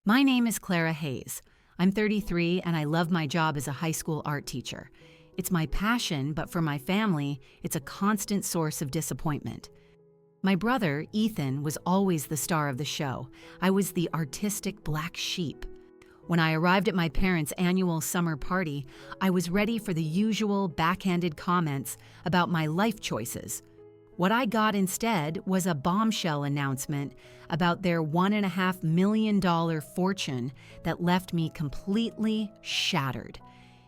My name is Clara Hayes. I'm 33 and I love my job as a high school art teacher. It's my passion, but for my family, it's a constant source of disappointment. My brother, Ethan, was always the star of the show. I was the artistic black sheep. When I arrived at my parents' annual summer party, I was ready for the usual backhanded comments about my life choices. What I got instead was a bombshell announcement about their $1.5 million fortune that left me completely shattered.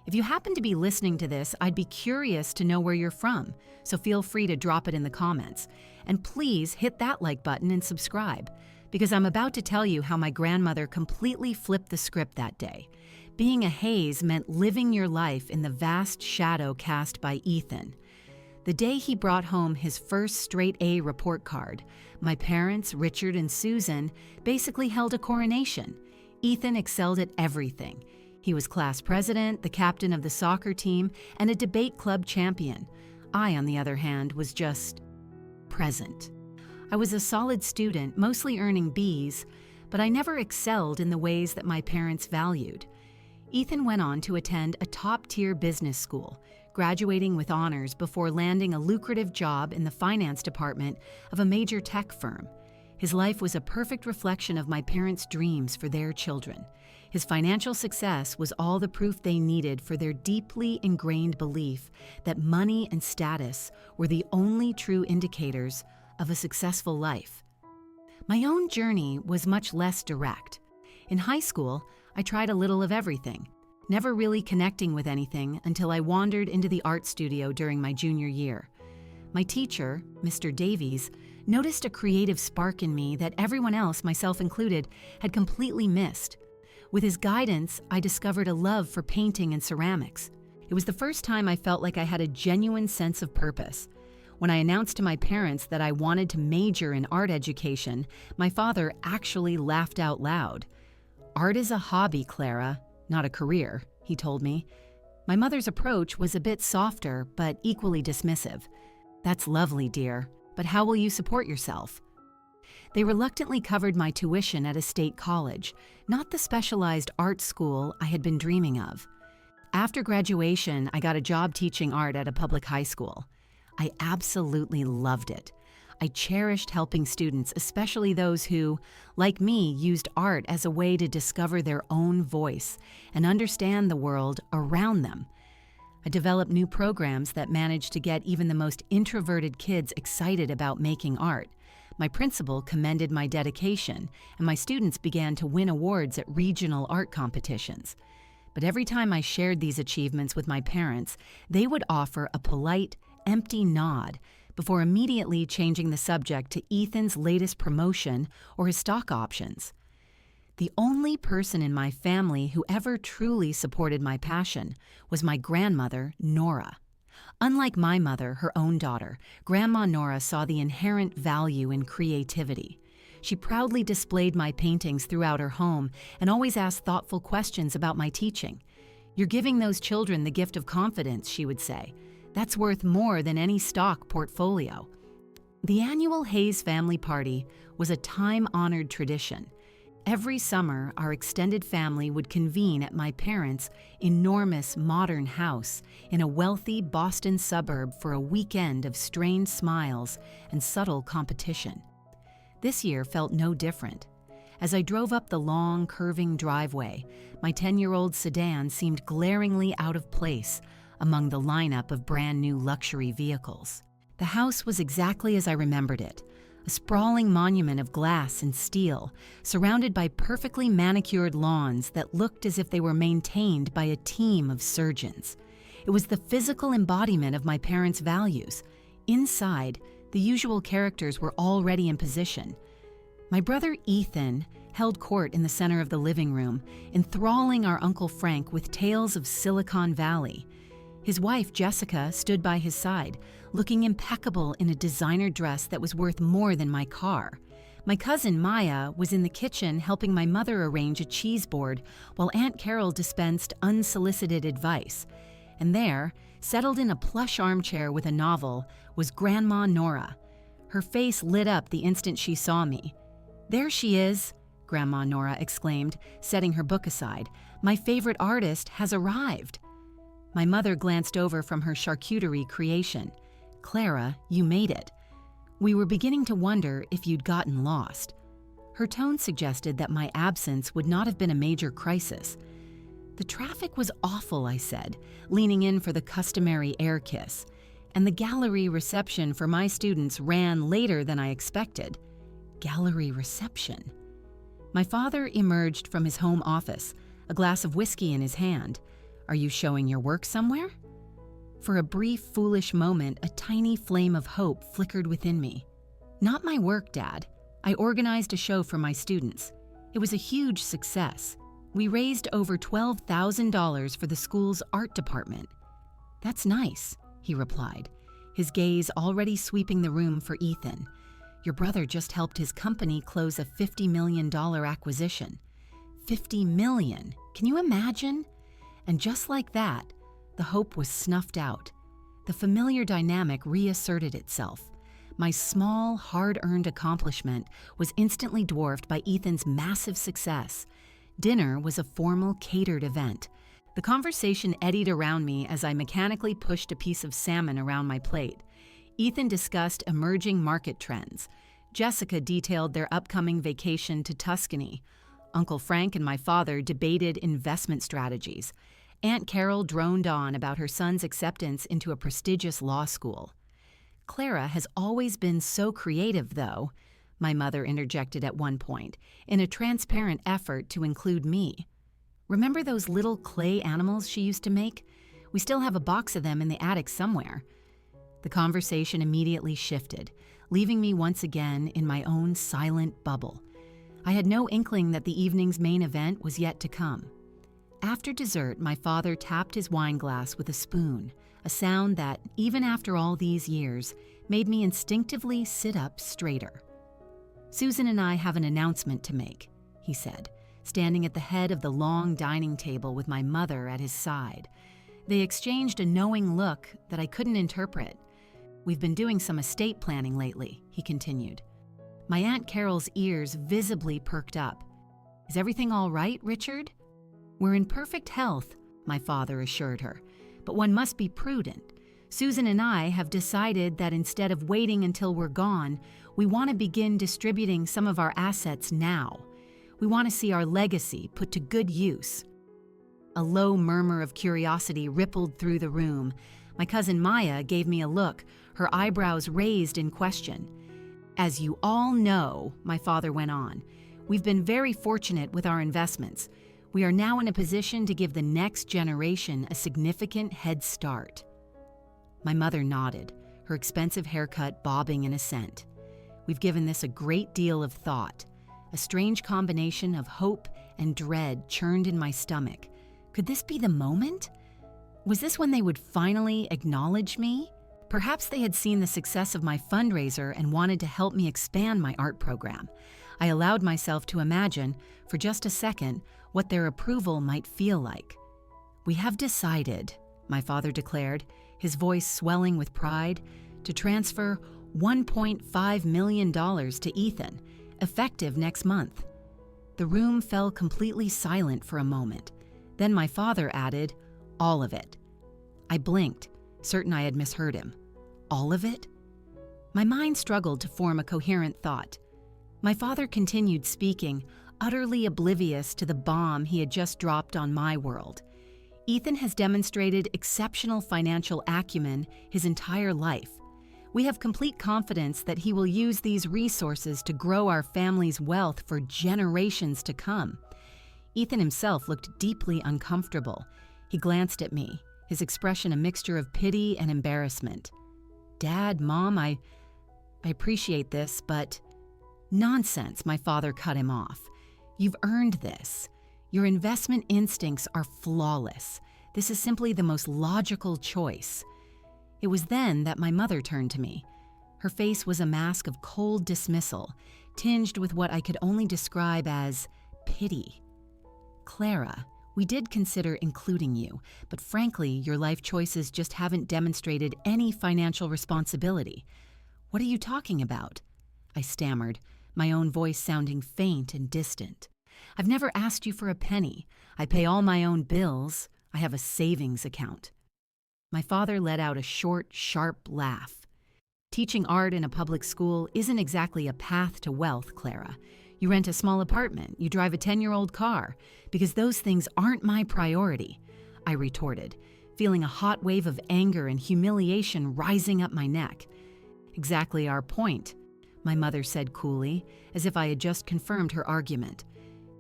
If you happen to be listening to this, I'd be curious to know where you're from, so feel free to drop it in the comments. And please hit that like button and subscribe, because I'm about to tell you how my grandmother completely flipped the script that day. Being a Hayes meant living your life in the vast shadow cast by Ethan. The day he brought home his first straight A report card, my parents, Richard and Susan, basically held a coronation. Ethan excelled at everything. He was class president, the captain of the soccer team, and a debate club champion. I, on the other hand, was just present. I was a solid student, mostly earning B's, but I never excelled in the ways that my parents valued. Ethan went on to attend a top-tier business school, graduating with honors before landing a lucrative job in the finance department of a major tech firm. His life was a perfect reflection of my parents' dreams for their children. His financial success was all the proof they needed for their deeply ingrained belief that money and status were the only true indicators of a successful life. My own journey was much less direct. In high school, I tried a little of everything, never really connecting with anything until I wandered into the art studio during my junior year. My teacher, Mr. Davies, noticed a creative spark in me that everyone else, myself included, had completely missed. With his guidance, I discovered a love for painting and ceramics. It was the first time I felt like I had a genuine sense of purpose. When I announced to my parents that I wanted to major in art education, my father actually laughed out loud. "Art is a hobby, Clara, not a career," he told me. My mother's approach was a bit softer, but equally dismissive. "That's lovely, dear, but how will you support yourself?" They reluctantly covered my tuition at a state college, not the specialized art school I had been dreaming of. After graduation, I got a job teaching art at a public high school. I absolutely loved it. I cherished helping students, especially those who, like me, used art as a way to discover their own voice and understand the world around them. I developed new programs that managed to get even the most introverted kids excited about making art. My principal commended my dedication, and my students began to win awards at regional art competitions. But every time I shared these achievements with my parents, they would offer a polite, empty nod before immediately changing the subject to Ethan's latest promotion or his stock options. The only person in my family who ever truly supported my passion was my grandmother, Nora. Unlike my mother, her own daughter, Grandma Nora saw the inherent value in creativity. She proudly displayed my paintings throughout her home and always asked thoughtful questions about my teaching. "You're giving those children the gift of confidence," she would say. "That's worth more than any stock portfolio." The annual Hayes family party was a time-honored tradition. Every summer, our extended family would convene at my parents' enormous modern house in a wealthy Boston suburb for a weekend of strained smiles and subtle competition. This year felt no different. As I drove up the long, curving driveway, my 10-year-old sedan seemed glaringly out of place among the lineup of brand-new luxury vehicles. The house was exactly as I remembered it. A sprawling monument of glass and steel, surrounded by perfectly manicured lawns that looked as if they were maintained by a team of surgeons. It was the physical embodiment of my parents' values. Inside, the usual characters were already in position. My brother Ethan held court in the center of the living room, enthralling our Uncle Frank with tales of Silicon Valley. His wife, Jessica, stood by his side, looking impeccable in a designer dress that was worth more than my car. My cousin, Maya, was in the kitchen helping my mother arrange a cheese board while Aunt Carol dispensed unsolicited advice. And there, settled in a plush armchair with a novel, was Grandma Nora. Her face lit up the instant she saw me. "There she is," Grandma Nora exclaimed, setting her book aside. "My favorite artist has arrived." My mother glanced over from her charcuterie creation. "Clara, you made it. We were beginning to wonder if you'd gotten lost." Her tone suggested that my absence would not have been a major crisis. "The traffic was awful," I said, leaning in for the customary air kiss. "And the gallery reception for my students ran later than I expected." Gallery reception? My father emerged from his home office, a glass of whiskey in his hand. "Are you showing your work somewhere?" For a brief, foolish moment, a tiny flame of hope flickered within me. "Not my work, Dad. I organized a show for my students. It was a huge success. We raised over $12,000 for the school's art department." "That's nice," he replied, his gaze already sweeping the room for Ethan. "Your brother just helped his company close a $50 million acquisition." $50 million! Can you imagine? And just like that, the hope was snuffed out. The familiar dynamic reasserted itself. My small, hard-earned accomplishment was instantly dwarfed by Ethan's massive success. Dinner was a formal, catered event. The conversation eddied around me as I mechanically pushed a piece of salmon around my plate. Ethan discussed emerging market trends. Jessica detailed their upcoming vacation to Tuscany. Uncle Frank and my father debated investment strategies. Aunt Carol droned on about her son's acceptance into a prestigious law school. "Clara has always been so creative, though," my mother interjected at one point, in a transparent effort to include me. "Remember those little clay animals she used to make? We still have a box of them in the attic somewhere." The conversation immediately shifted, leaving me once again in my own silent bubble. I had no inkling that the evening's main event was yet to come. After dessert, my father tapped his wine glass with a spoon, a sound that, even after all these years, made me instinctively sit up straighter. "Susan and I have an announcement to make," he said, standing at the head of the long dining table with my mother at his side. They exchanged a knowing look that I couldn't interpret. "We've been doing some estate planning lately," he continued. My Aunt Carol's ears visibly perked up. "Is everything all right, Richard?" "We're in perfect health," my father assured her, "but one must be prudent. Susan and I have decided that instead of waiting until we're gone, we want to begin distributing some of our assets now. We want to see our legacy put to good use." A low murmur of curiosity rippled through the room. My cousin Maya gave me a look, her eyebrows raised in question. "As you all know," my father went on, "we've been very fortunate with our investments. We are now in a position to give the next generation a significant head start." My mother nodded, her expensive haircut bobbing in assent. "We've given this a great deal of thought." A strange combination of hope and dread churned in my stomach. Could this be the moment? Was this when they would finally acknowledge me? Perhaps they had seen the success of my fundraiser and wanted to help me expand my art program. I allowed myself to imagine, for just a second, what their approval might feel like. "We have decided," my father declared, his voice swelling with pride, "to transfer $1.5 million to Ethan, effective next month." The room fell completely silent for a moment. Then my father added, "All of it." I blinked, certain I had misheard him. All of it? My mind struggled to form a coherent thought. My father continued speaking, utterly oblivious to the bomb he had just dropped on my world. "Ethan has demonstrated exceptional financial acumen his entire life. We have complete confidence that he will use these resources to grow our family's wealth for generations to come." Ethan himself looked deeply uncomfortable. He glanced at me, his expression a mixture of pity and embarrassment. "Dad, Mom, I appreciate this, but—" "Nonsense," my father cut him off. "You've earned this. Your investment instincts are flawless. This is simply the most logical choice." It was then that my mother turned to me. Her face was a mask of cold dismissal, tinged with what I could only describe as pity. "Clara, we did consider including you, but frankly, your life choices just haven't demonstrated any financial responsibility." "What are you talking about?" I stammered, my own voice sounding faint and distant. "I've never asked you for a penny. I pay all my own bills. I have a savings account." My father let out a short, sharp laugh. "Teaching art in a public school isn't exactly a path to wealth, Clara. You rent a small apartment, you drive a 10-year-old car, because those things aren't my priority," I retorted, feeling a hot wave of anger and humiliation rising up my neck. "Exactly our point," my mother said coolly, as if I had just confirmed her argument.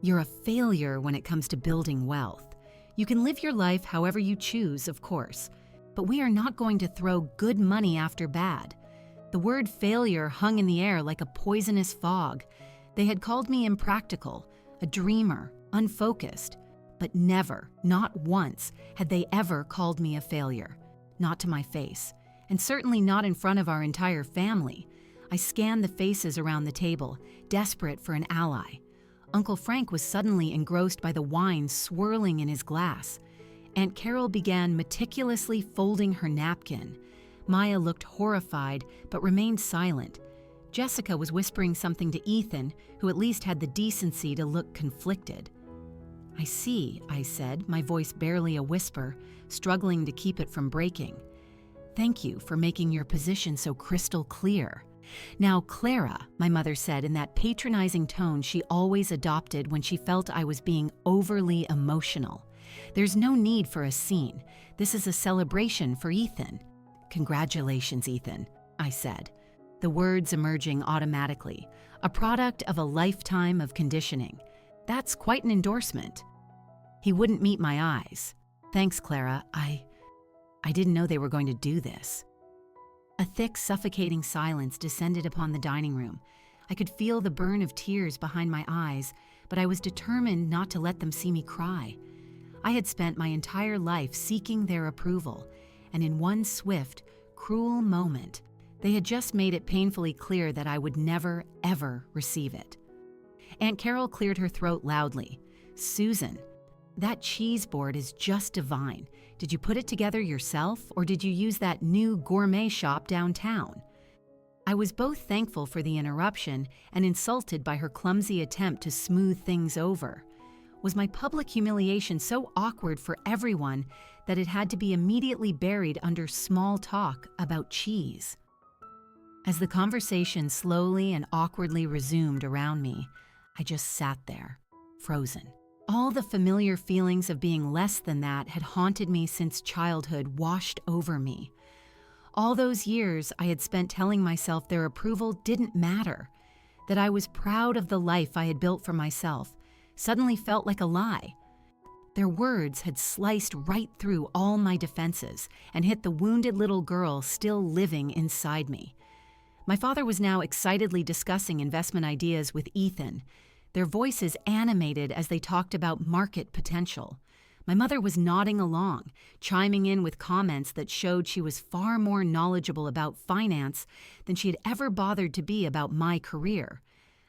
"You're a failure when it comes to building wealth. You can live your life however you choose, of course, but we are not going to throw good money after bad." The word failure hung in the air like a poisonous fog. They had called me impractical, a dreamer, unfocused, but never, not once, had they ever called me a failure. Not to my face, and certainly not in front of our entire family. I scanned the faces around the table, desperate for an ally. Uncle Frank was suddenly engrossed by the wine swirling in his glass. Aunt Carol began meticulously folding her napkin. Maya looked horrified, but remained silent. Jessica was whispering something to Ethan, who at least had the decency to look conflicted. "I see," I said, my voice barely a whisper, struggling to keep it from breaking. "Thank you for making your position so crystal clear." "Now, Clara," my mother said in that patronizing tone she always adopted when she felt I was being overly emotional, "there's no need for a scene. This is a celebration for Ethan." "Congratulations, Ethan," I said, the words emerging automatically, a product of a lifetime of conditioning. That's quite an endorsement. He wouldn't meet my eyes. "Thanks, Clara. I didn't know they were going to do this." A thick, suffocating silence descended upon the dining room. I could feel the burn of tears behind my eyes, but I was determined not to let them see me cry. I had spent my entire life seeking their approval, and in one swift, cruel moment, they had just made it painfully clear that I would never, ever receive it. Aunt Carol cleared her throat loudly. "Susan, that cheese board is just divine. Did you put it together yourself, or did you use that new gourmet shop downtown?" I was both thankful for the interruption and insulted by her clumsy attempt to smooth things over. Was my public humiliation so awkward for everyone that it had to be immediately buried under small talk about cheese? As the conversation slowly and awkwardly resumed around me, I just sat there, frozen. All the familiar feelings of being less than that had haunted me since childhood washed over me. All those years I had spent telling myself their approval didn't matter, that I was proud of the life I had built for myself, suddenly felt like a lie. Their words had sliced right through all my defenses and hit the wounded little girl still living inside me. My father was now excitedly discussing investment ideas with Ethan, their voices animated as they talked about market potential. My mother was nodding along, chiming in with comments that showed she was far more knowledgeable about finance than she had ever bothered to be about my career.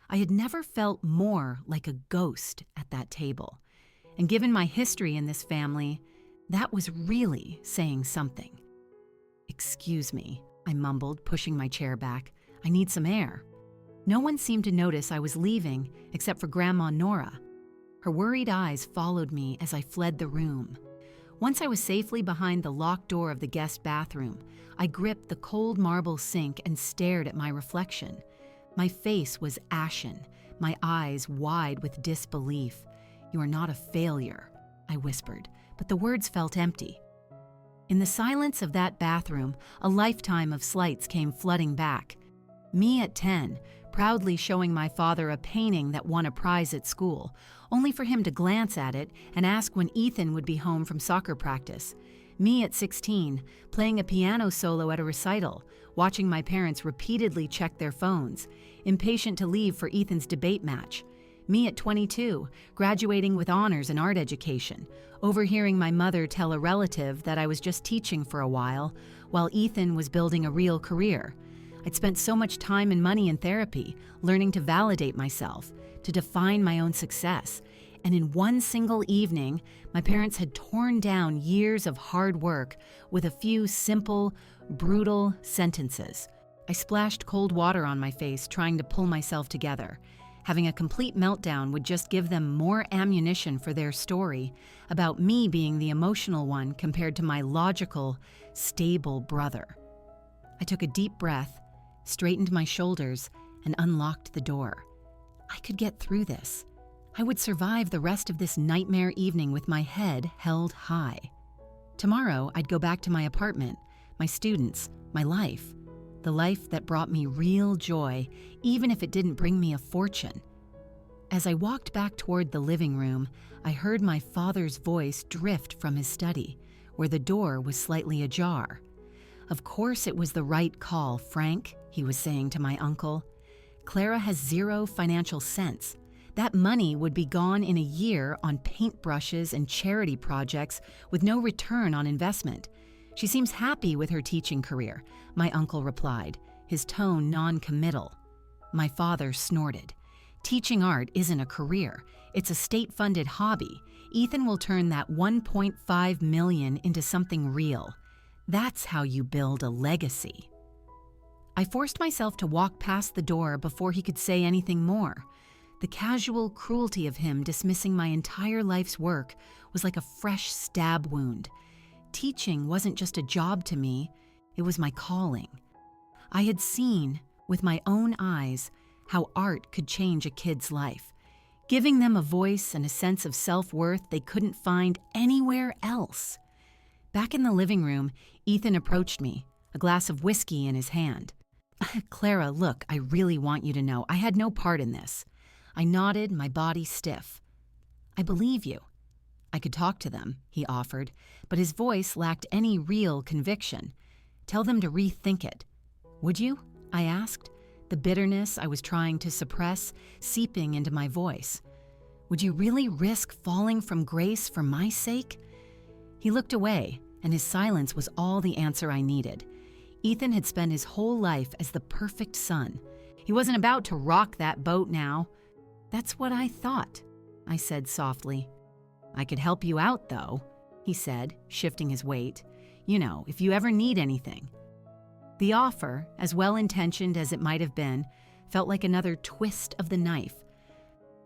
I had never felt more like a ghost at that table. And given my history in this family, that was really saying something. "Excuse me," I mumbled, pushing my chair back. "I need some air." No one seemed to notice I was leaving except for Grandma Nora. Her worried eyes followed me as I fled the room. Once I was safely behind the locked door of the guest bathroom, I gripped the cold marble sink and stared at my reflection. My face was ashen, my eyes wide with disbelief. "You are not a failure," I whispered, but the words felt empty. In the silence of that bathroom, a lifetime of slights came flooding back. Me at 10, proudly showing my father a painting that won a prize at school, only for him to glance at it and ask when Ethan would be home from soccer practice. Me at 16, playing a piano solo at a recital, watching my parents repeatedly check their phones, impatient to leave for Ethan's debate match. Me at 22, graduating with honors in art education, overhearing my mother tell a relative that I was just teaching for a while Ethan was building a real career. I'd spent so much time and money in therapy, learning to validate myself, to define my own success. And in one single evening, my parents had torn down years of hard work with a few simple, brutal sentences. I splashed cold water on my face, trying to pull myself together. Having a complete meltdown would just give them more ammunition for their story about me being the emotional one compared to my logical, stable brother. I took a deep breath, straightened my shoulders, and unlocked the door. I could get through this. I would survive the rest of this nightmare evening with my head held high. Tomorrow, I'd go back to my apartment, my students, my life. The life that brought me real joy, even if it didn't bring me a fortune. As I walked back toward the living room, I heard my father's voice drift from his study, where the door was slightly ajar. Of course it was the right call, Frank, he was saying to my uncle. Clara has zero financial sense. That money would be gone in a year on paintbrushes and charity projects with no return on investment. She seems happy with her teaching career, my uncle replied, his tone non-committal. My father snorted. Teaching art isn't a career. It's a state-funded hobby. Ethan will turn that $1.5 million into something real. That's how you build a legacy. I forced myself to walk past the door before he could say anything more. The casual cruelty of him dismissing my entire life's work was like a fresh stab wound. Teaching wasn't just a job to me, it was my calling. I had seen, with my own eyes, how art could change a kid's life, giving them a voice and a sense of self-worth they couldn't find anywhere else. Back in the living room, Ethan approached me, a glass of whiskey in his hand. Clara, look, I really want you to know I had no part in this. I nodded, my body stiff. I believe you. I could talk to them, he offered, but his voice lacked any real conviction. Tell them to rethink it. Would you? I asked, the bitterness I was trying to suppress seeping into my voice. Would you really risk falling from grace for my sake? He looked away, and his silence was all the answer I needed. Ethan had spent his whole life as the perfect son. He wasn't about to rock that boat now. That's what I thought, I said softly. I could help you out, though, he said, shifting his weight. You know, if you ever need anything. The offer, as well-intentioned as it might have been, felt like another twist of the knife.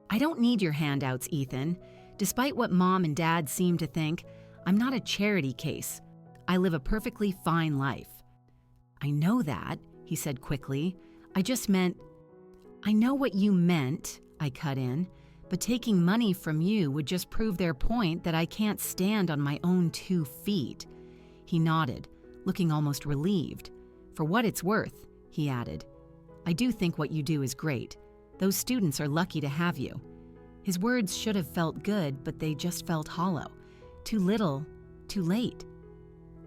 I don't need your handouts, Ethan. Despite what Mom and Dad seem to think, I'm not a charity case. I live a perfectly fine life. I know that, he said quickly. I just meant... I know what you meant, I cut in. But taking money from you would just prove their point that I can't stand on my own 2 feet. He nodded, looking almost relieved. For what it's worth, he added, I do think what you do is great. Those students are lucky to have you. His words should have felt good, but they just felt hollow. Too little, too late.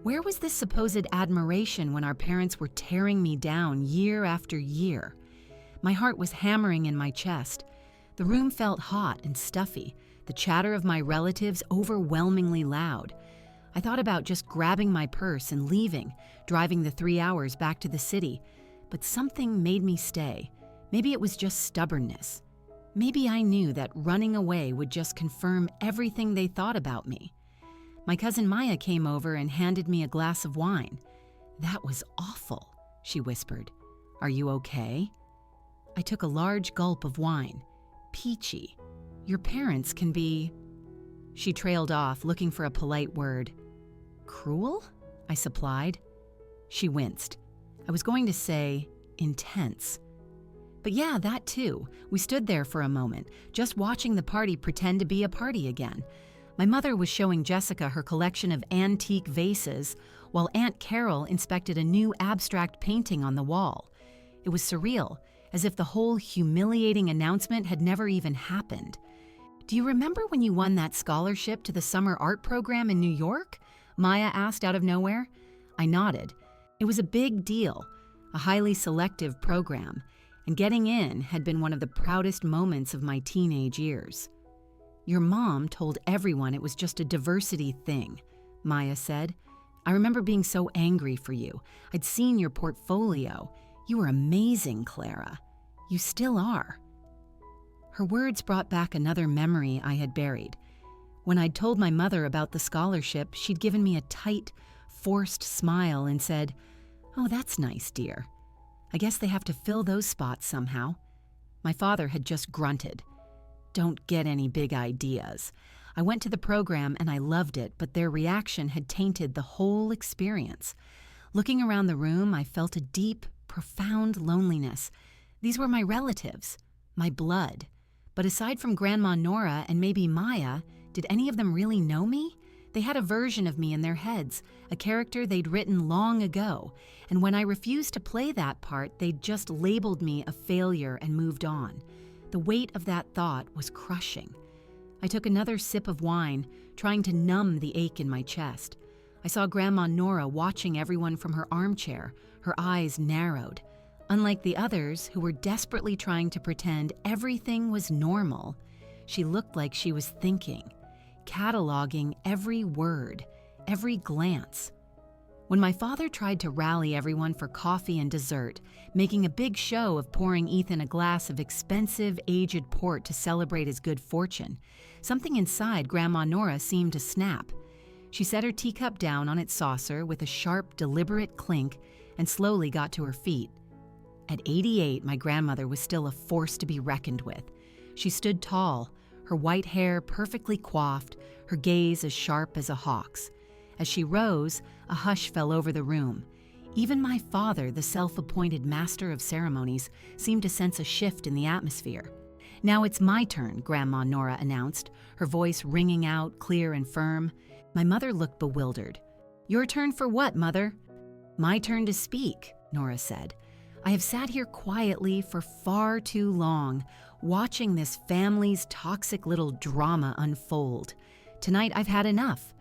Where was this supposed admiration when our parents were tearing me down year after year? My heart was hammering in my chest. The room felt hot and stuffy, the chatter of my relatives overwhelmingly loud. I thought about just grabbing my purse and leaving, driving the 3 hours back to the city, but something made me stay. Maybe it was just stubbornness. Maybe I knew that running away would just confirm everything they thought about me. My cousin Maya came over and handed me a glass of wine. That was awful, she whispered. Are you okay? I took a large gulp of wine. Peachy. Your parents can be... She trailed off, looking for a polite word. Cruel? I supplied. She winced. I was going to say, intense. But yeah, that too. We stood there for a moment, just watching the party pretend to be a party again. My mother was showing Jessica her collection of antique vases, while Aunt Carol inspected a new abstract painting on the wall. It was surreal, as if the whole humiliating announcement had never even happened. Do you remember when you won that scholarship to the summer art program in New York? Maya asked out of nowhere. I nodded. It was a big deal, a highly selective program, and getting in had been one of the proudest moments of my teenage years. Your mom told everyone it was just a diversity thing, Maya said. I remember being so angry for you. I'd seen your portfolio. You were amazing, Clara. You still are. Her words brought back another memory I had buried. When I'd told my mother about the scholarship, she'd given me a tight, forced smile and said, "Oh, that's nice, dear." I guess they have to fill those spots somehow. My father had just grunted. Don't get any big ideas. I went to the program and I loved it, but their reaction had tainted the whole experience. Looking around the room, I felt a deep, profound loneliness. These were my relatives, my blood. But aside from Grandma Nora and maybe Maya, did any of them really know me? They had a version of me in their heads, a character they'd written long ago, and when I refused to play that part, they'd just labeled me a failure and moved on. The weight of that thought was crushing. I took another sip of wine, trying to numb the ache in my chest. I saw Grandma Nora watching everyone from her armchair, her eyes narrowed. Unlike the others, who were desperately trying to pretend everything was normal, she looked like she was thinking, cataloging every word, every glance. When my father tried to rally everyone for coffee and dessert, making a big show of pouring Ethan a glass of expensive, aged port to celebrate his good fortune, something inside Grandma Nora seemed to snap. She set her teacup down on its saucer with a sharp, deliberate clink and slowly got to her feet. At 88, my grandmother was still a force to be reckoned with. She stood tall, her white hair perfectly coiffed, her gaze as sharp as a hawk's. As she rose, a hush fell over the room. Even my father, the self-appointed master of ceremonies, seemed to sense a shift in the atmosphere. "Now it's my turn," Grandma Nora announced, her voice ringing out clear and firm. My mother looked bewildered. "Your turn for what, Mother?" "My turn to speak," Nora said. "I have sat here quietly for far too long, watching this family's toxic little drama unfold. Tonight I've had enough."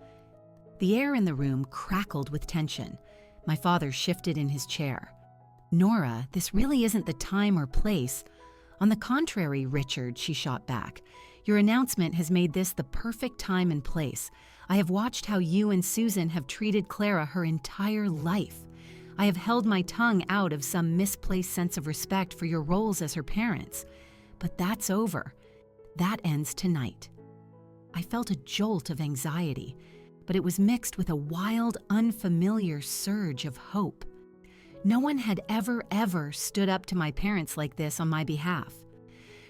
The air in the room crackled with tension. My father shifted in his chair. "Nora, this really isn't the time or place." "On the contrary, Richard," she shot back. "Your announcement has made this the perfect time and place. I have watched how you and Susan have treated Clara her entire life. I have held my tongue out of some misplaced sense of respect for your roles as her parents. But that's over. That ends tonight." I felt a jolt of anxiety, but it was mixed with a wild, unfamiliar surge of hope. No one had ever stood up to my parents like this on my behalf.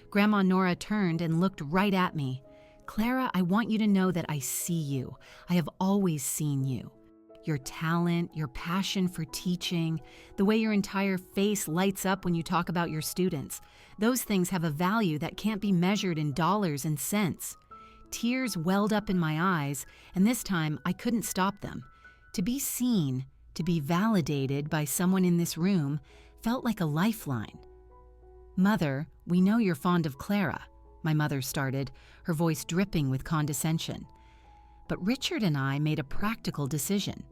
Grandma Nora turned and looked right at me. "Clara, I want you to know that I see you. I have always seen you. Your talent, your passion for teaching, the way your entire face lights up when you talk about your students. Those things have a value that can't be measured in dollars and cents." Tears welled up in my eyes, and this time I couldn't stop them. To be seen, to be validated by someone in this room, felt like a lifeline. "Mother, we know you're fond of Clara," my mother started, her voice dripping with condescension. "But Richard and I made a practical decision."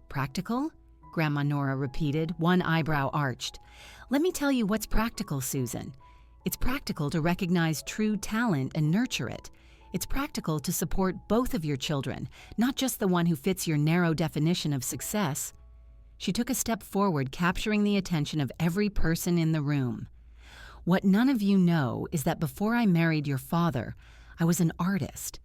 "Practical?" Grandma Nora repeated, one eyebrow arched. "Let me tell you what's practical, Susan. It's practical to recognize true talent and nurture it. It's practical to support both of your children, not just the one who fits your narrow definition of success." She took a step forward, capturing the attention of every person in the room. "What none of you know is that before I married your father, I was an artist."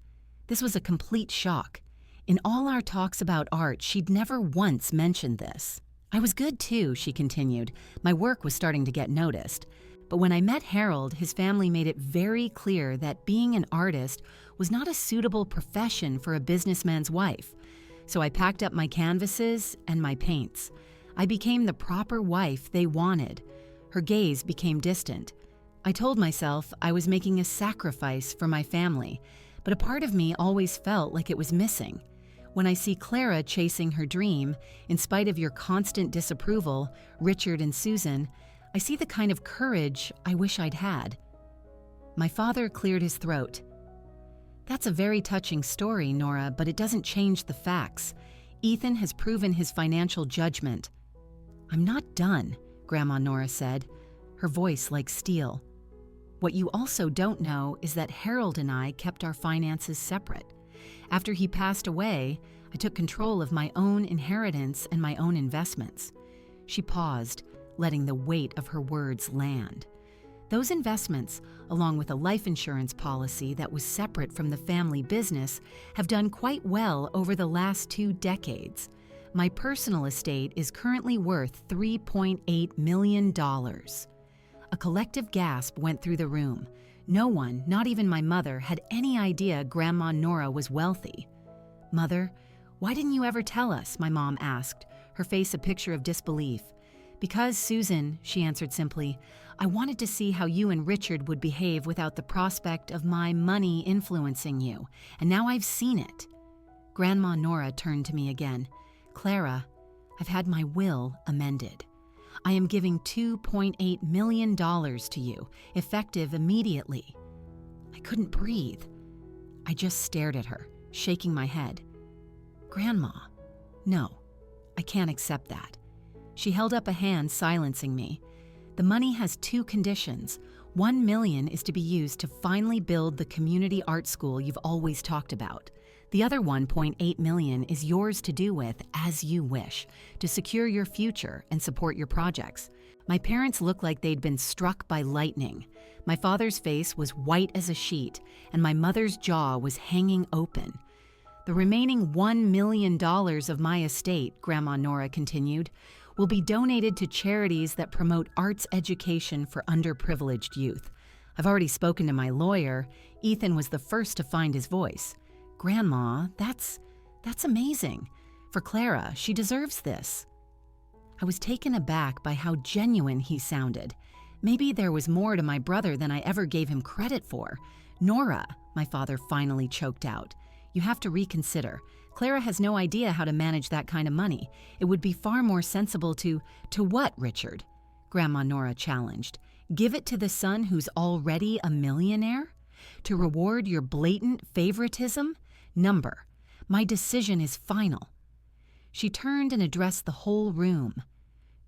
This was a complete shock. In all our talks about art, she'd never once mentioned this. "I was good too," she continued. "My work was starting to get noticed. But when I met Harold, his family made it very clear that being an artist was not a suitable profession for a businessman's wife. So I packed up my canvases and my paints. I became the proper wife they wanted." Her gaze became distant. "I told myself I was making a sacrifice for my family, but a part of me always felt like it was missing. When I see Clara chasing her dream, in spite of your constant disapproval, Richard and Susan, I see the kind of courage I wish I'd had." My father cleared his throat. "That's a very touching story, Nora, but it doesn't change the facts. Ethan has proven his financial judgment." "I'm not done," Grandma Nora said, her voice like steel. "What you also don't know is that Harold and I kept our finances separate. After he passed away, I took control of my own inheritance and my own investments." She paused, letting the weight of her words land. "Those investments, along with a life insurance policy that was separate from the family business, have done quite well over the last 2 decades. My personal estate is currently worth $3.8 million. A collective gasp went through the room. No one, not even my mother, had any idea Grandma Nora was wealthy. "Mother, why didn't you ever tell us?" my mom asked, her face a picture of disbelief. "Because, Susan," she answered simply, "I wanted to see how you and Richard would behave without the prospect of my money influencing you, and now I've seen it." Grandma Nora turned to me again. "Clara, I've had my will amended. I am giving $2.8 million to you, effective immediately." I couldn't breathe. I just stared at her, shaking my head. "Grandma, no, I can't accept that." She held up a hand, silencing me. "The money has two conditions. $1 million is to be used to finally build the community art school you've always talked about. The other $1.8 million is yours to do with as you wish, to secure your future and support your projects." My parents looked like they'd been struck by lightning. My father's face was white as a sheet, and my mother's jaw was hanging open. "The remaining $1 million of my estate," Grandma Nora continued, "will be donated to charities that promote arts education for underprivileged youth. I've already spoken to my lawyer." Ethan was the first to find his voice. "Grandma, that's amazing. For Clara, she deserves this." I was taken aback by how genuine he sounded. Maybe there was more to my brother than I ever gave him credit for. "Nora," my father finally choked out, "you have to reconsider. Clara has no idea how to manage that kind of money. It would be far more sensible to..." "To what, Richard?" Grandma Nora challenged. "Give it to the son who's already a millionaire? To reward your blatant favoritism? Number. My decision is final." She turned and addressed the whole room.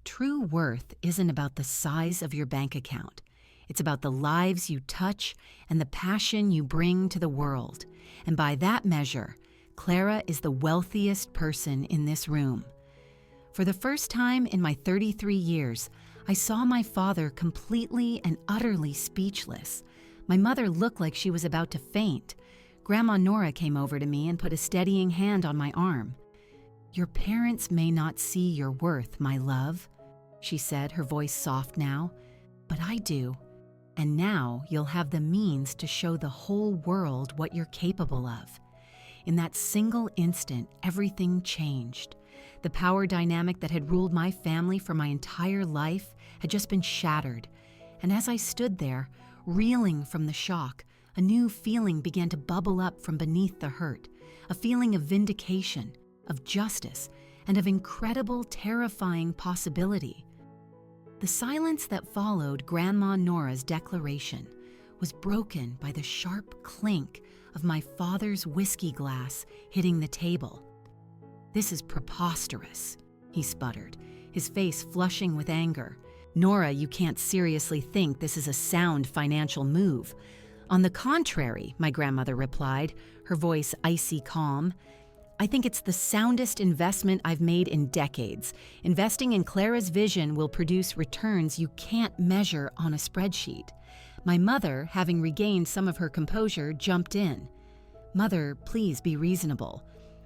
"True worth isn't about the size of your bank account. It's about the lives you touch and the passion you bring to the world. And by that measure, Clara is the wealthiest person in this room." For the first time in my 33 years, I saw my father completely and utterly speechless. My mother looked like she was about to faint. Grandma Nora came over to me and put a steadying hand on my arm. "Your parents may not see your worth, my love," she said, her voice soft now, "but I do. And now you'll have the means to show the whole world what you're capable of." In that single instant, everything changed. The power dynamic that had ruled my family for my entire life had just been shattered. And as I stood there, reeling from the shock, a new feeling began to bubble up from beneath the hurt, a feeling of vindication, of justice, and of incredible, terrifying possibility. The silence that followed Grandma Nora's declaration was broken by the sharp clink of my father's whiskey glass hitting the table. "This is preposterous," he sputtered, his face flushing with anger. "Nora, you can't seriously think this is a sound financial move." "On the contrary," my grandmother replied, her voice icy calm, "I think it's the soundest investment I've made in decades. Investing in Clara's vision will produce returns you can't measure on a spreadsheet." My mother, having regained some of her composure, jumped in. "Mother, please be reasonable.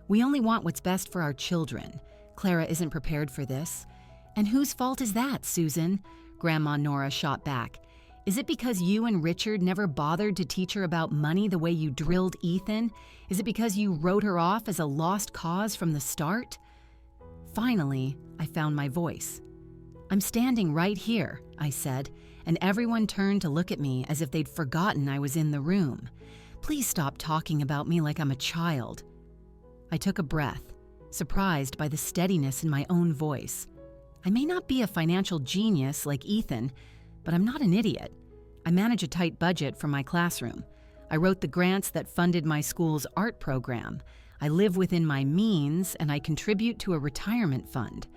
We only want what's best for our children. Clara isn't prepared for this." "And whose fault is that, Susan?" Grandma Nora shot back. "Is it because you and Richard never bothered to teach her about money the way you drilled Ethan? Is it because you wrote her off as a lost cause from the start?" Finally, I found my voice. "I'm standing right here," I said, and everyone turned to look at me as if they'd forgotten I was in the room. "Please stop talking about me like I'm a child." I took a breath, surprised by the steadiness in my own voice. I may not be a financial genius like Ethan, but I'm not an idiot. I manage a tight budget for my classroom. I wrote the grants that funded my school's art program. I live within my means, and I contribute to a retirement fund.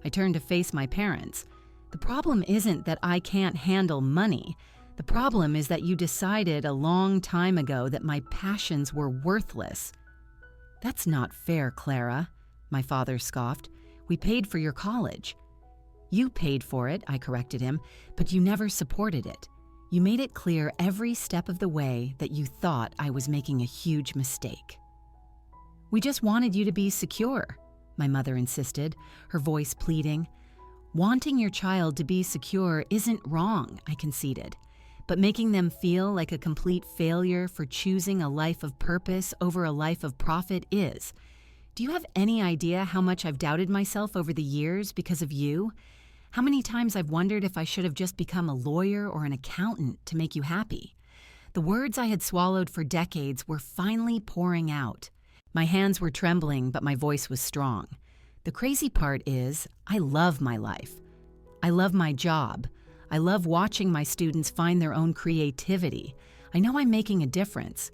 I turned to face my parents. "The problem isn't that I can't handle money. The problem is that you decided a long time ago that my passions were worthless." "That's not fair, Clara," my father scoffed. "We paid for your college." "You paid for it," I corrected him, "but you never supported it. You made it clear every step of the way that you thought I was making a huge mistake." "We just wanted you to be secure." my mother insisted, her voice pleading. Wanting your child to be secure isn't wrong, I conceded, but making them feel like a complete failure for choosing a life of purpose over a life of profit is. Do you have any idea how much I've doubted myself over the years because of you? How many times I've wondered if I should have just become a lawyer or an accountant to make you happy? The words I had swallowed for decades were finally pouring out. My hands were trembling, but my voice was strong. The crazy part is, I love my life. I love my job. I love watching my students find their own creativity. I know I'm making a difference.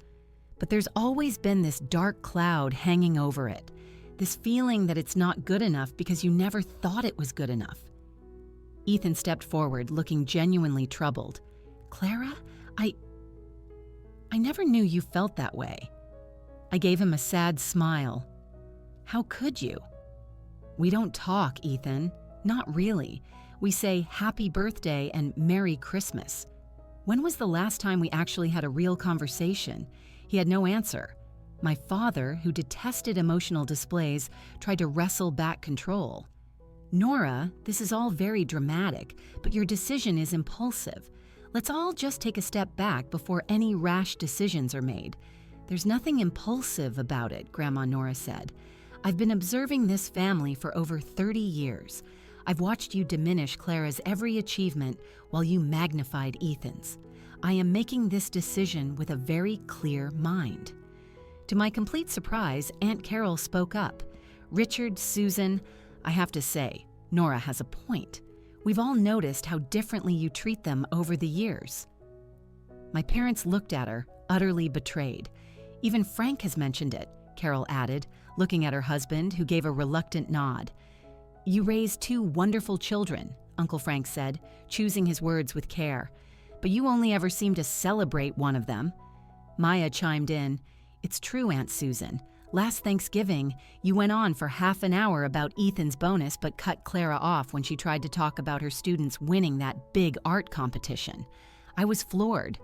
But there's always been this dark cloud hanging over it, this feeling that it's not good enough because you never thought it was good enough. Ethan stepped forward, looking genuinely troubled. Clara, I never knew you felt that way. I gave him a sad smile. How could you? We don't talk, Ethan. Not really. We say happy birthday and Merry Christmas. When was the last time we actually had a real conversation? He had no answer. My father, who detested emotional displays, tried to wrestle back control. Nora, this is all very dramatic, but your decision is impulsive. Let's all just take a step back before any rash decisions are made. There's nothing impulsive about it, Grandma Nora said. I've been observing this family for over 30 years. I've watched you diminish Clara's every achievement while you magnified Ethan's. I am making this decision with a very clear mind. To my complete surprise, Aunt Carol spoke up. Richard, Susan, I have to say, Nora has a point. We've all noticed how differently you treat them over the years. My parents looked at her, utterly betrayed. Even Frank has mentioned it, Carol added, looking at her husband, who gave a reluctant nod. You raised two wonderful children, Uncle Frank said, choosing his words with care. But you only ever seem to celebrate one of them. Maya chimed in. It's true, Aunt Susan. Last Thanksgiving, you went on for half an hour about Ethan's bonus but cut Clara off when she tried to talk about her students winning that big art competition. I was floored.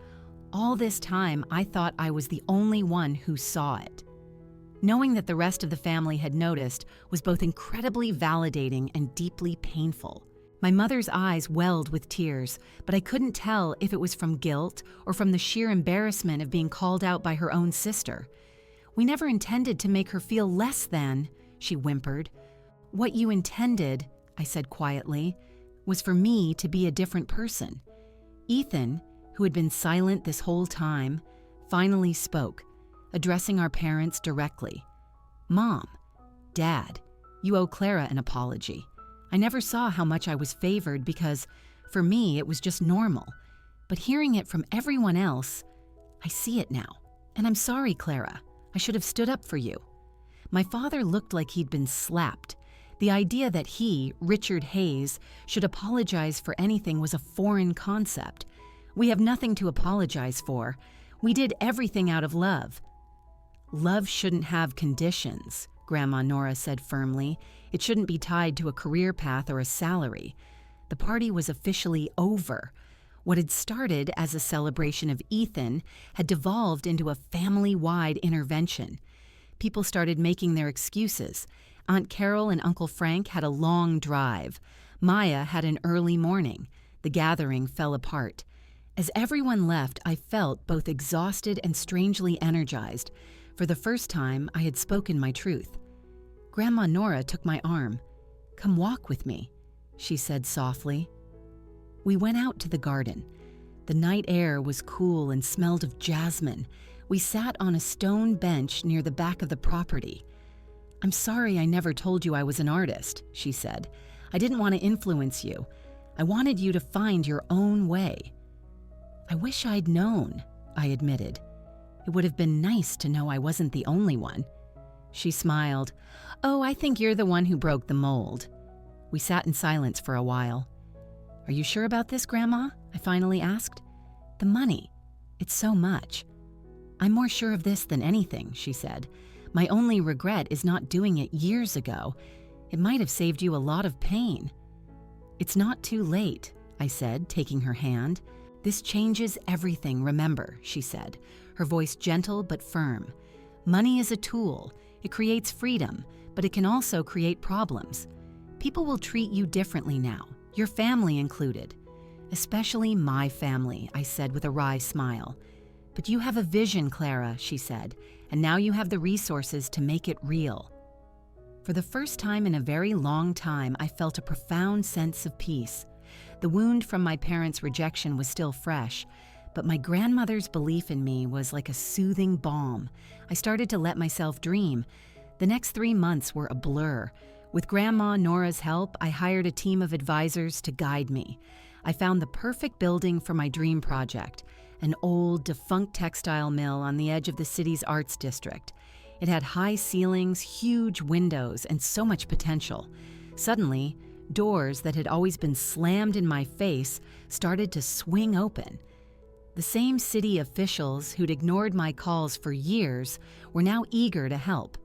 All this time, I thought I was the only one who saw it. Knowing that the rest of the family had noticed was both incredibly validating and deeply painful. My mother's eyes welled with tears, but I couldn't tell if it was from guilt or from the sheer embarrassment of being called out by her own sister. We never intended to make her feel less than, she whimpered. What you intended, I said quietly, was for me to be a different person. Ethan, who had been silent this whole time, finally spoke, addressing our parents directly. Mom, Dad, you owe Clara an apology. I never saw how much I was favored because, for me, it was just normal. But hearing it from everyone else, I see it now. And I'm sorry, Clara. I should have stood up for you. My father looked like he'd been slapped. The idea that he, Richard Hayes, should apologize for anything was a foreign concept. We have nothing to apologize for. We did everything out of love. Love shouldn't have conditions, Grandma Nora said firmly. It shouldn't be tied to a career path or a salary. The party was officially over. What had started as a celebration of Ethan had devolved into a family-wide intervention. People started making their excuses. Aunt Carol and Uncle Frank had a long drive. Maya had an early morning. The gathering fell apart. As everyone left, I felt both exhausted and strangely energized. For the first time, I had spoken my truth. Grandma Nora took my arm. Come walk with me, she said softly. We went out to the garden. The night air was cool and smelled of jasmine. We sat on a stone bench near the back of the property. I'm sorry I never told you I was an artist, she said. I didn't want to influence you. I wanted you to find your own way. I wish I'd known, I admitted. It would have been nice to know I wasn't the only one. She smiled. Oh, I think you're the one who broke the mold. We sat in silence for a while. Are you sure about this, Grandma? I finally asked. The money. It's so much. I'm more sure of this than anything, she said. My only regret is not doing it years ago. It might have saved you a lot of pain. It's not too late, I said, taking her hand. This changes everything, remember, she said, her voice gentle but firm. Money is a tool. It creates freedom, but it can also create problems. People will treat you differently now, your family included. Especially my family, I said with a wry smile. But you have a vision, Clara, she said, and now you have the resources to make it real. For the first time in a very long time, I felt a profound sense of peace. The wound from my parents' rejection was still fresh, but my grandmother's belief in me was like a soothing balm. I started to let myself dream. The next 3 months were a blur. With Grandma Nora's help, I hired a team of advisors to guide me. I found the perfect building for my dream project, an old, defunct textile mill on the edge of the city's arts district. It had high ceilings, huge windows, and so much potential. Suddenly, doors that had always been slammed in my face started to swing open. The same city officials who'd ignored my calls for years were now eager to help.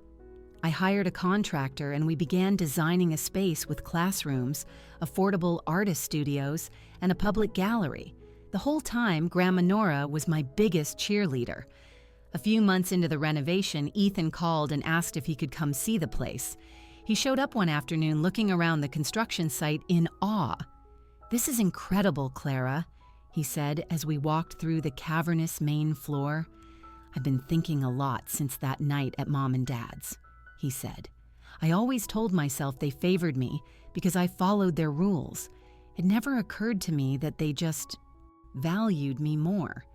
I hired a contractor and we began designing a space with classrooms, affordable artist studios, and a public gallery. The whole time, Grandma Nora was my biggest cheerleader. A few months into the renovation, Ethan called and asked if he could come see the place. He showed up one afternoon looking around the construction site in awe. "This is incredible, Clara," he said as we walked through the cavernous main floor. "I've been thinking a lot since that night at Mom and Dad's," he said. "I always told myself they favored me because I followed their rules. It never occurred to me that they just valued me more."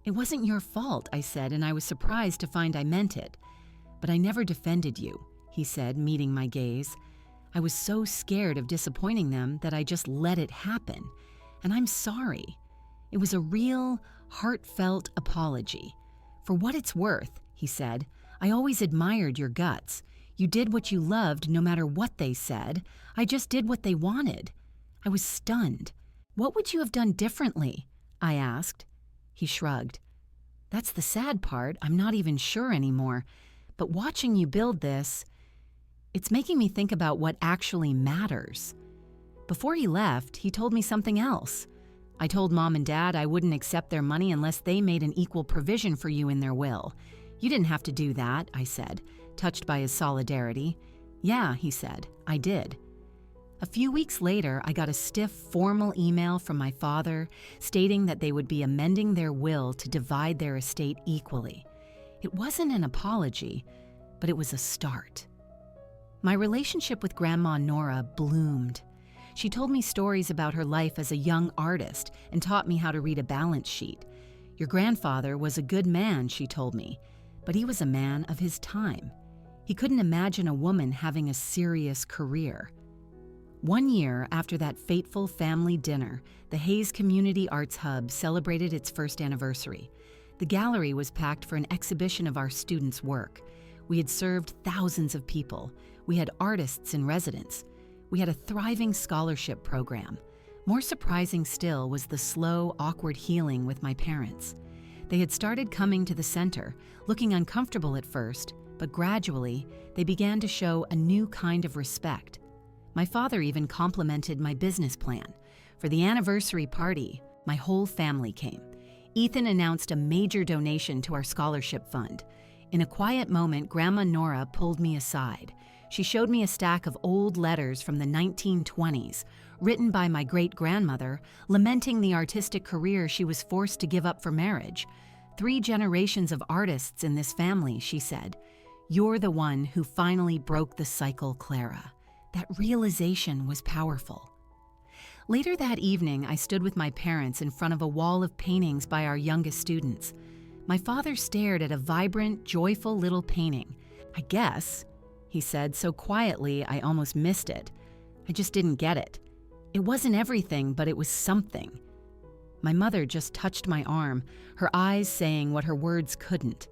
"It wasn't your fault," I said, and I was surprised to find I meant it. "But I never defended you," he said, meeting my gaze. "I was so scared of disappointing them that I just let it happen. And I'm sorry." It was a real, heartfelt apology. "For what it's worth," he said, "I always admired your guts. You did what you loved no matter what they said. I just did what they wanted." I was stunned. "What would you have done differently?" I asked. He shrugged. "That's the sad part. I'm not even sure anymore. But watching you build this, it's making me think about what actually matters." Before he left, he told me something else. "I told Mom and Dad I wouldn't accept their money unless they made an equal provision for you in their will. You didn't have to do that," I said, touched by his solidarity. "Yeah," he said, "I did." A few weeks later, I got a stiff, formal email from my father stating that they would be amending their will to divide their estate equally. It wasn't an apology, but it was a start. My relationship with Grandma Nora bloomed. She told me stories about her life as a young artist and taught me how to read a balance sheet. "Your grandfather was a good man," she told me, "but he was a man of his time. He couldn't imagine a woman having a serious career." 1 year after that fateful family dinner, the Hayes Community Arts Hub celebrated its first anniversary. The gallery was packed for an exhibition of our students' work. We had served thousands of people. We had artists in residence. We had a thriving scholarship program. More surprising still was the slow, awkward healing with my parents. They had started coming to the center, looking uncomfortable at first, but gradually they began to show a new kind of respect. My father even complimented my business plan. For the anniversary party, my whole family came. Ethan announced a major donation to our scholarship fund. In a quiet moment, Grandma Nora pulled me aside. She showed me a stack of old letters from the 1920s, written by my great-grandmother, lamenting the artistic career she was forced to give up for marriage. 3 generations of artists in this family, she said. "You're the one who finally broke the cycle, Clara." That realization was powerful. Later that evening, I stood with my parents in front of a wall of paintings by our youngest students. My father stared at a vibrant, joyful little painting. "I guess," he said so quietly I almost missed it. "I just didn't get it. It wasn't everything, but it was something." My mother just touched my arm, her eyes saying what her words couldn't.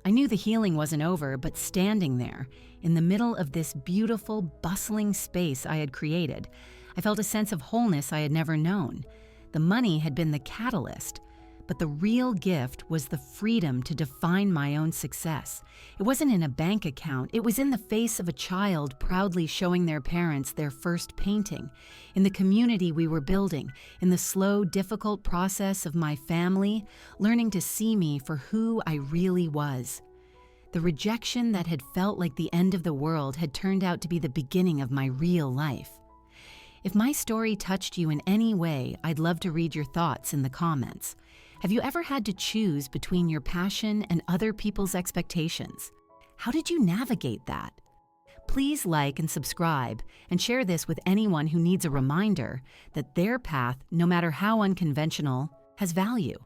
I knew the healing wasn't over, but standing there, in the middle of this beautiful, bustling space I had created, I felt a sense of wholeness I had never known. The money had been the catalyst, but the real gift was the freedom to define my own success. It wasn't in a bank account, it was in the face of a child proudly showing their parents their first painting, in the community we were building, in the slow, difficult process of my family learning to see me for who I really was. The rejection that had felt like the end of the world had turned out to be the beginning of my real life. If my story touched you in any way, I'd love to read your thoughts in the comments. Have you ever had to choose between your passion and other people's expectations? How did you navigate that? Please like and subscribe and share this with anyone who needs a reminder that their path, no matter how unconventional, has value.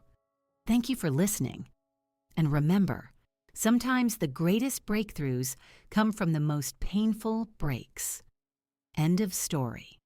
Thank you for listening. And remember, sometimes the greatest breakthroughs come from the most painful breaks. End of story.